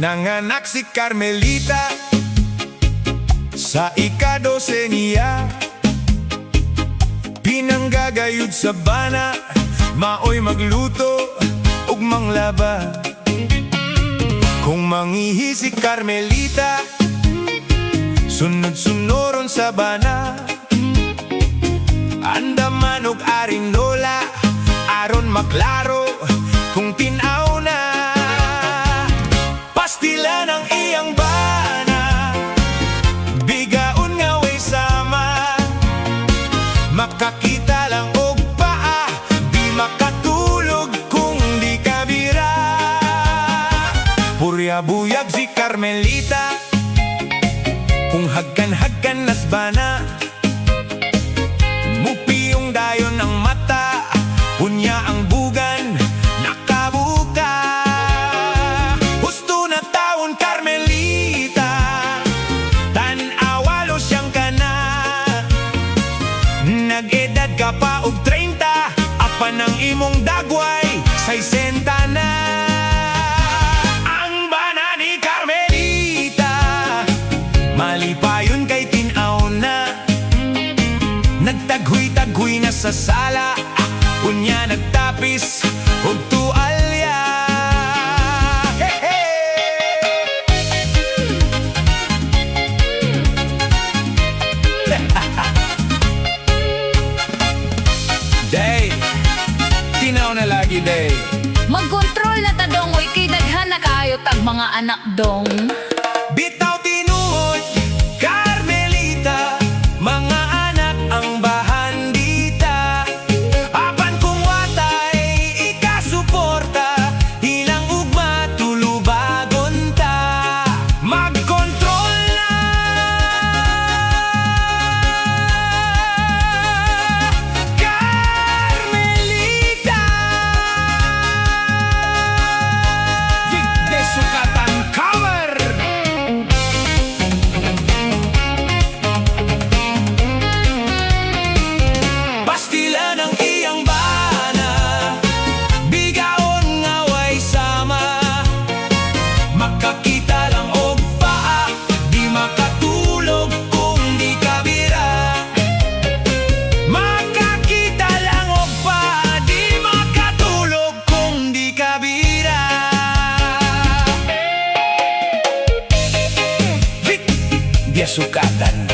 Nanganak si Carmelita sa ika-12 niya. Pinanggagayud sa bana, maoy magluto ug manglaba. Kung mangihi si Carmelita, sunod-sunoron sa bana. Andaman og arinola, aron maklaro kung tinaw na. Pastila ng iyang bana, bigaon nga way sama. Makakita lang og paa, di makatulog kung di kabira. Purya-buyag si Carmelita, kung hagkan-hagkan nas bana. Mupi yung dayon ng mata, unya ang bugan nakabuka. Husto na taon Carmelita, tan-awalo siyang kana. Nag-edad ka pa og 30, apan ang imong dagway 60 na. Ang bana ni Carmelita, malipayon kay tinaw na. Nagtaghuy-taghuy na sa sala, unya nagtapis og tualya. Hey, hey! Day, tinaw na lagi, day. Magkontrol na ta dong, oy kay daghan na kaayo tag mga anak dong. Bitaw tinuod, Carmelita, mga anak ang bahandita. Apan kung watay ikasuporta, ilang ugma tulubagon ta. Magkontrol na, Carmelita. Vigde sukatan cover. Pastila ng iyang bana, bigaon nga way sama. Makakita lang og paa, di makatulog kung di kabira. Makakita lang og paa, di makatulog kung di kabira. Vic, biasukatan.